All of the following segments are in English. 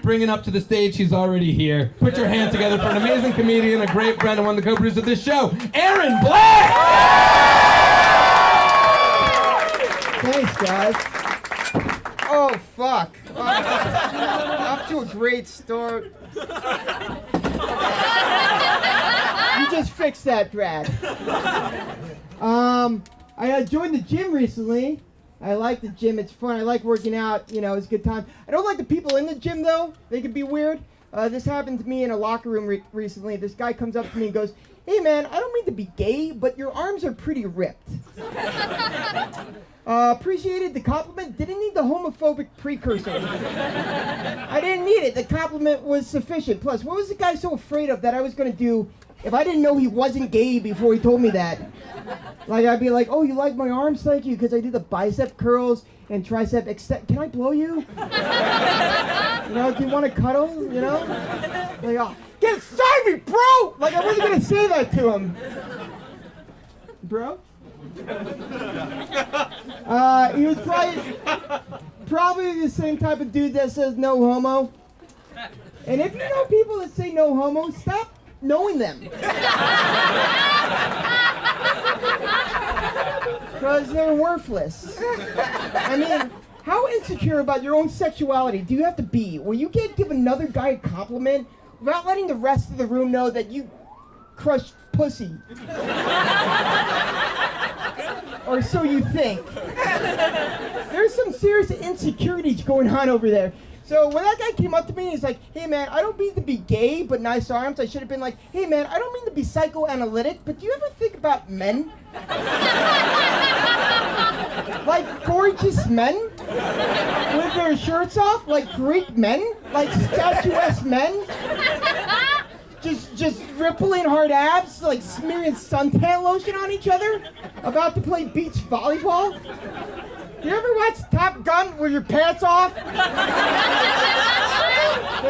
bringing up to the stage, he's already here. Put your hands together for an amazing comedian, a great friend, and one of the co-producers of this show, Aaron Black! Thanks, guys. Oh, fuck. Off to a great start. You just fixed that, Brad. I joined the gym recently. I like the gym. It's fun. I like working out. You know, it's a good time. I don't like the people in the gym, though. They can be weird. This happened to me in a locker room recently. This guy comes up to me and goes, "Hey, man, I don't mean to be gay, but your arms are pretty ripped." Appreciated the compliment. Didn't need the homophobic precursor. I didn't need it. The compliment was sufficient. Plus, what was the guy so afraid of that I was going to do if I didn't know he wasn't gay before he told me that? Like, I'd be like, "Oh, you like my arms? Thank you, because I do the bicep curls and tricep extend. Can I blow you? You know, do you want to cuddle? You know? Like, oh, get inside me, bro!" Like, I wasn't going to say that to him. Bro? He was probably the same type of dude that says no homo. And if you know people that say no homo, stop knowing them. Because they're worthless. I mean, how insecure about your own sexuality do you have to be where you can't give another guy a compliment without letting the rest of the room know that you crushed pussy? Or so you think. There's some serious insecurities going on over there. So when that guy came up to me, he's like, "Hey man, I don't mean to be gay, but nice arms." I should have been like, "Hey man, I don't mean to be psychoanalytic, but do you ever think about men?" Like gorgeous men with their shirts off, like Greek men, like statuesque men. Just rippling hard abs, like smearing suntan lotion on each other, about to play beach volleyball. You ever watch Top Gun with your pants off? 'Cause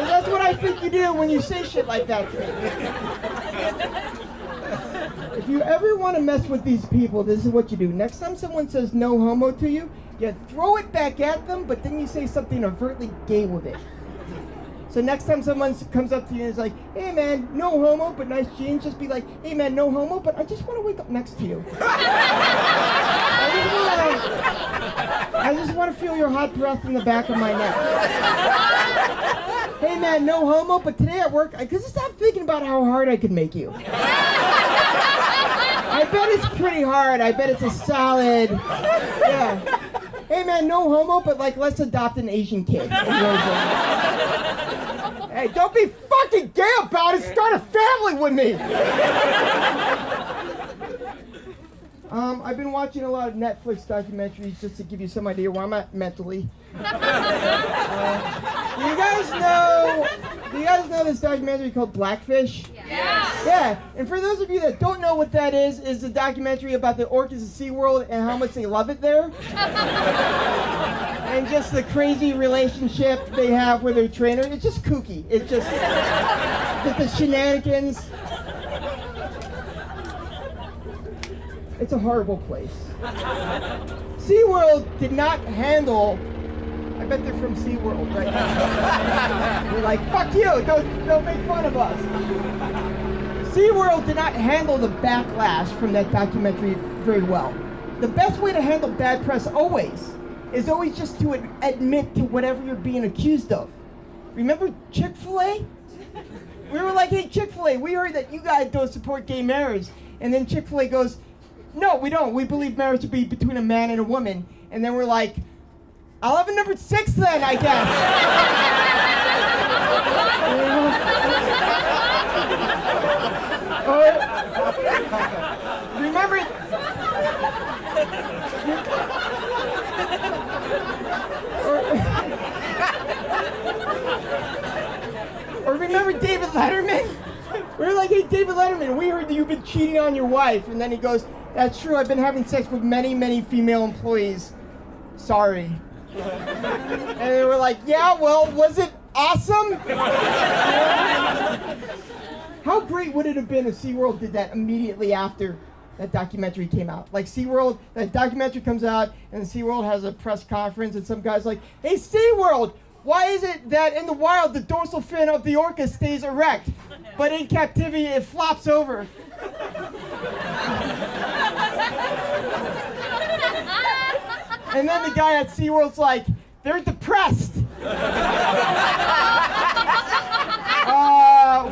that's what I think you do when you say shit like that to me. If you ever want to mess with these people, this is what you do. Next time someone says no homo to you, you throw it back at them, but then you say something overtly gay with it. So next time someone comes up to you and is like, "Hey man, no homo, but nice jeans," just be like, "Hey man, no homo, but I just want to wake up next to you. I just want to feel your hot breath in the back of my neck. Hey man, no homo, but today at work, I couldn't stop thinking about how hard I could make you. I bet it's pretty hard. I bet it's a solid, yeah. Hey man, no homo, but like, let's adopt an Asian kid." Hey, don't be fucking gay about it. Start a family with me. I've been watching a lot of Netflix documentaries just to give you some idea where I'm at mentally. Do you guys know this documentary called Blackfish? Yeah. Yeah. And for those of you that don't know what that is a documentary about the orcas at SeaWorld and how much they love it there. And just the crazy relationship they have with their trainer. It's just kooky. It's just the shenanigans. It's a horrible place. SeaWorld did not handle. I bet they're from SeaWorld right now. They're like, "Fuck you, don't make fun of us." SeaWorld did not handle the backlash from that documentary very well. The best way to handle bad press is always just to admit to whatever you're being accused of. Remember Chick-fil-A? We were like, "Hey Chick-fil-A, we heard that you guys don't support gay marriage." And then Chick-fil-A goes, "No, we don't. We believe marriage to be between a man and a woman." And then we're like, "I'll have a number 6 then, I guess." Remember? Or remember David Letterman? We were like, "Hey, David Letterman, we heard that you've been cheating on your wife." And then he goes, "That's true. I've been having sex with many, many female employees. Sorry." And they were like, "Yeah, well, was it awesome?" How great would it have been if SeaWorld did that immediately after that documentary came out? Like SeaWorld, that documentary comes out, and SeaWorld has a press conference, and some guy's like, "Hey, SeaWorld, Why is it that in the wild the dorsal fin of the orca stays erect, but in captivity it flops over? And then the guy at SeaWorld's like, they're depressed.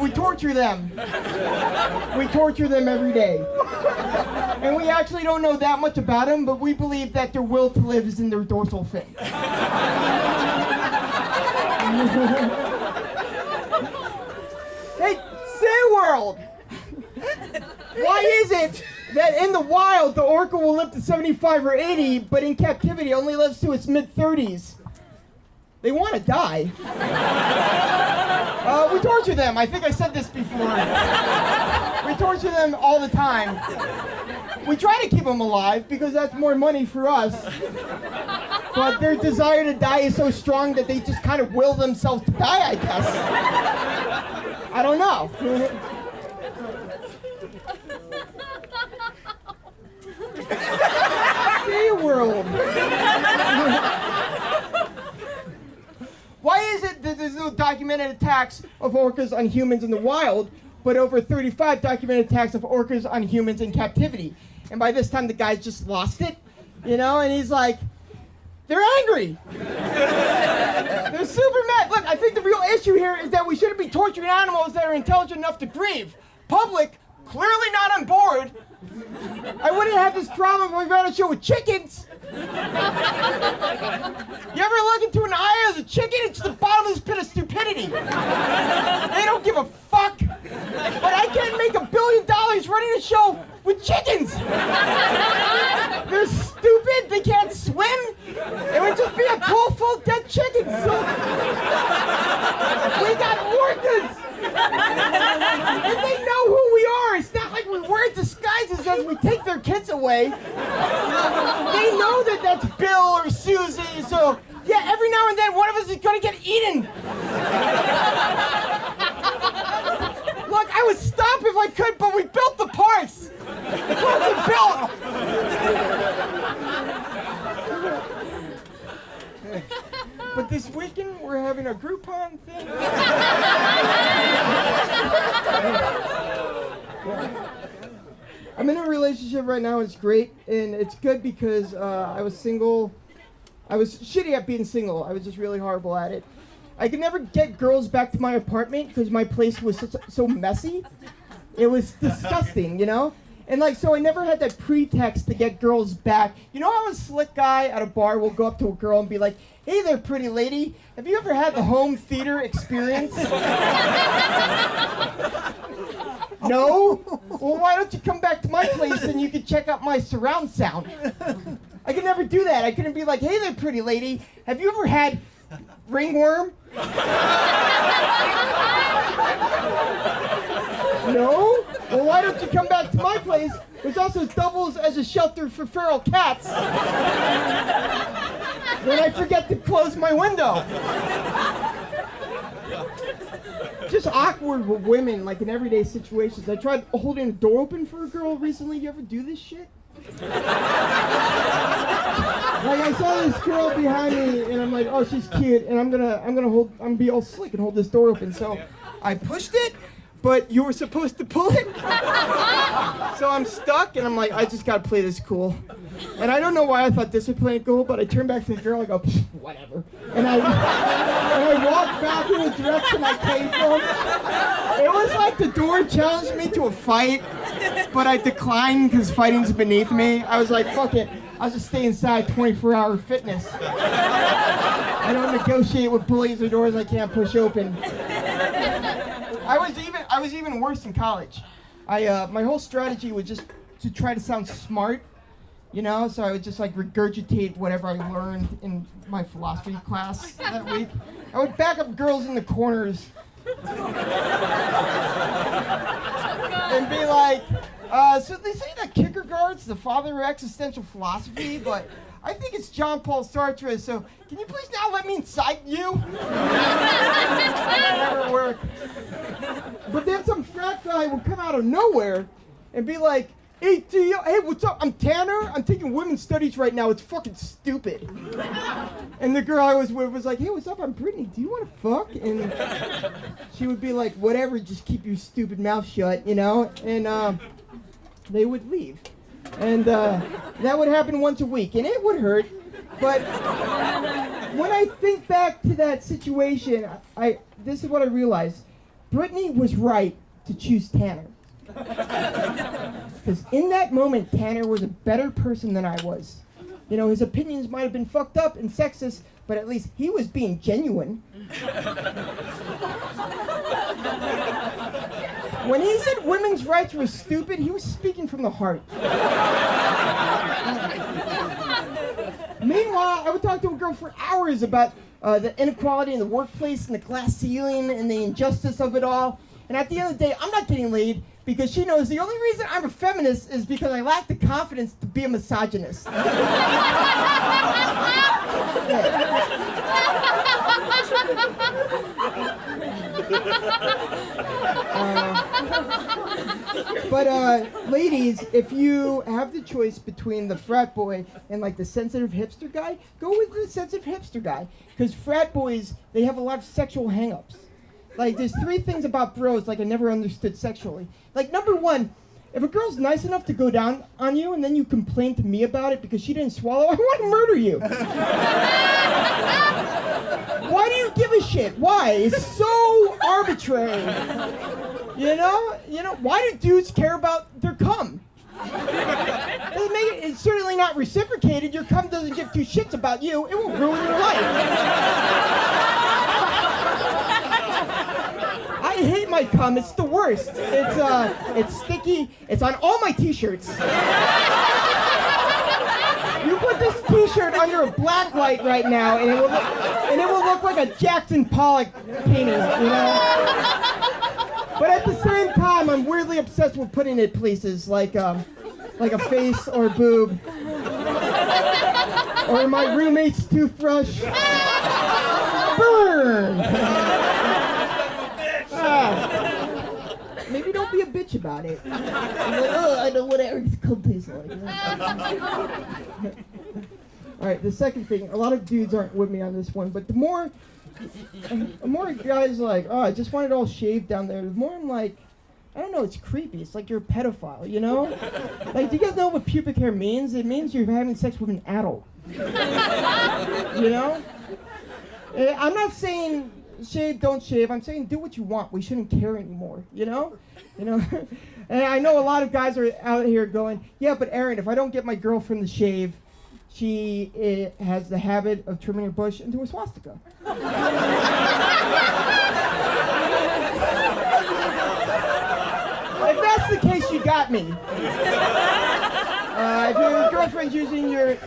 We torture them. We torture them every day. And we actually don't know that much about them, but we believe that their will to live is in their dorsal fin. Hey, SeaWorld! Why is it that in the wild the orca will live to 75 or 80, but in captivity only lives to its mid-30s? They want to die. We torture them. I think I said this before. We torture them all the time. We try to keep them alive because that's more money for us. But their desire to die is so strong that they just kind of will themselves to die, I guess. I don't know. SeaWorld. Why is it that there's no documented attacks of orcas on humans in the wild, but over 35 documented attacks of orcas on humans in captivity? And by this time, the guy's just lost it, and he's like, they're angry. They're super mad. Look, I think the real issue here is that we shouldn't be torturing animals that are intelligent enough to grieve. Public, clearly not on board. I wouldn't have this problem if we ran a show with chickens. You ever look into an eye of a chicken? It's the bottomless pit of stupidity. They don't give a fuck. But I can't make $1 billion running a show with chickens. They're stupid. They can't swim. It would just be a pool full of dead chickens. So we got orcas. And they know who we are. It's not like we wear disguises as we take their kids away. They know that that's Bill or Susie, so yeah, every now and then one of us is gonna get eaten. Look, I would stop if I could, but we built the parts. The parts are built. But this weekend we're having a Groupon thing. I'm in a relationship right now. It's great, and it's good because I was single. I was shitty at being single. I was just really horrible at it. I could never get girls back to my apartment because my place was so messy. It was disgusting, And so I never had that pretext to get girls back. How a slick guy at a bar will go up to a girl and be like, hey there, pretty lady. Have you ever had the home theater experience? No? Well, why don't you come back to my place and you can check out my surround sound? I could never do that. I couldn't be like, hey there, pretty lady. Have you ever had ringworm? No? Well, why don't you come back to my place, which also doubles as a shelter for feral cats, when I forget to close my window? Just awkward with women, like in everyday situations. I tried holding a door open for a girl recently. You ever do this shit? Like I saw this girl behind me, and I'm like, oh, she's cute, and I'm gonna be all slick and hold this door open. So I pushed it, but you were supposed to pull it. So I'm stuck, and I'm like, I just gotta play this cool. And I don't know why I thought this would play it cool, but I turned back to the girl, I go, whatever. And I walked back in the direction I came from. It was like the door challenged me to a fight, but I declined because fighting's beneath me. I was like, fuck it. I'll just stay inside 24-hour fitness. I don't negotiate with bullies or doors I can't push open. I was even worse in college. My whole strategy was just to try to sound smart, so I would just regurgitate whatever I learned in my philosophy class that week. I would back up girls in the corners and be like, so they say that Kierkegaard's the father of existential philosophy, but I think it's Jean-Paul Sartre, so can you please now let me incite you? That never worked. But then some frat guy would come out of nowhere and be like, ATO, hey, what's up? I'm Tanner. I'm taking women's studies right now. It's fucking stupid. And the girl I was with was like, hey, what's up? I'm Brittany. Do you want to fuck? And she would be like, whatever, just keep your stupid mouth shut, you know? And they would leave. And that would happen once a week, and it would hurt. But when I think back to that situation, this is what I realized. Brittany was right to choose Tanner. Because in that moment, Tanner was a better person than I was. You know, his opinions might have been fucked up and sexist, but at least he was being genuine. When he said women's rights were stupid, he was speaking from the heart. Meanwhile, I would talk to a girl for hours about the inequality in the workplace and the glass ceiling and the injustice of it all. And at the end of the day, I'm not getting laid because she knows the only reason I'm a feminist is because I lack the confidence to be a misogynist. But ladies, if you have the choice between the frat boy and like the sensitive hipster guy, go with the sensitive hipster guy. Because frat boys, they have a lot of sexual hang-ups. Like, there's 3 things about bros like I never understood sexually. Like, number 1, if a girl's nice enough to go down on you and then you complain to me about it because she didn't swallow, I want to murder you. Why do you give a shit? Why? It's so arbitrary. You know, why do dudes care about their cum? It's certainly not reciprocated. Your cum doesn't give 2 shits about you. It will ruin your life. I hate my cum. It's the worst. It's sticky. It's on all my t-shirts. You put this t-shirt under a black light right now, and it will look like a Jackson Pollock painting, you know? But at the same time, I'm weirdly obsessed with putting it places like a face or a boob. Or my roommate's toothbrush. Burn! Maybe don't be a bitch about it. I'm like, oh, I know what Eric's cum tastes like. Alright, the second thing, a lot of dudes aren't with me on this one, but the more guys like, oh, I just want it all shaved down there, the more I'm like, I don't know, it's creepy. It's like you're a pedophile, you know? Like, do you guys know what pubic hair means? It means you're having sex with an adult. You know? I'm not saying shave, don't shave. I'm saying do what you want. We shouldn't care anymore, you know? And I know a lot of guys are out here going, yeah, but Aaron, if I don't get my girlfriend to shave, she has the habit of trimming her bush into a swastika. If that's the case, you got me. If your girlfriend's using your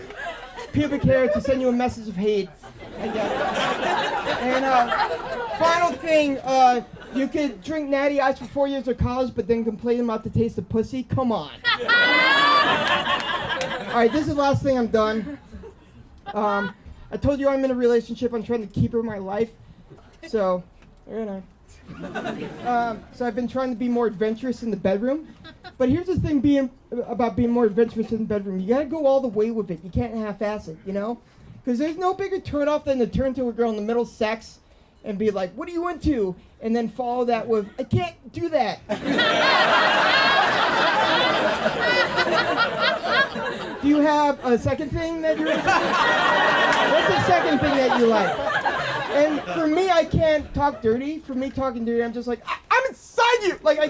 pubic hair to send you a message of hate, I get it. And final thing, you could drink Natty Ice for 4 years of college, but then complain about the taste of pussy? Come on. Alright, this is the last thing, I'm done. I told you I'm in a relationship. I'm trying to keep her in my life. So, you know. So I've been trying to be more adventurous in the bedroom. But here's the thing about being more adventurous in the bedroom. You gotta go all the way with it. You can't half-ass it, you know? Because there's no bigger turn-off than to turn to a girl in the middle of sex and be like, what are you into? And then follow that with, I can't do that. Do you have a second thing that you're into? What's the second thing that you like? And for me, I can't talk dirty. For me, talking dirty, I'm just like, I'm inside you! Like, I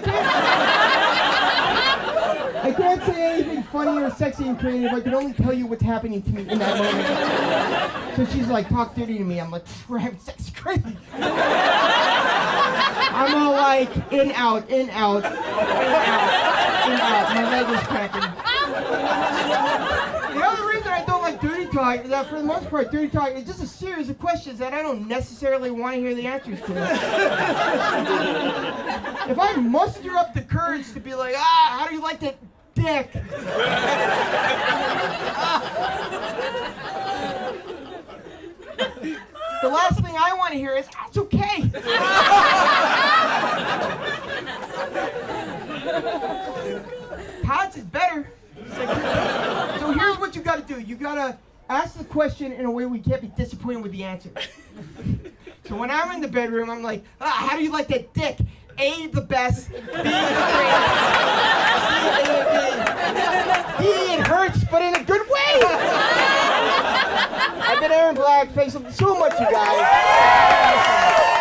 can't say anything funny or sexy and creative. I can only tell you what's happening to me in that moment. So she's like, talk dirty to me. I'm like, we're having sex, crazy. I'm all like, in, out, in, out, in, out, in, out. My leg is cracking. The other reason I don't like dirty talk is that for the most part, dirty talk is just a series of questions that I don't necessarily want to hear the answers to. If I muster up the courage to be like, how do you like that dick? The last thing I want to hear is, it's okay. Todd's is better. So here's what you gotta do. You gotta ask the question in a way we can't be disappointed with the answer. So when I'm in the bedroom, I'm like, how do you like that dick? A, the best. B, the greatest. C, D, it hurts, but in a good way. I've been Aaron Black. Thanks so much, you guys.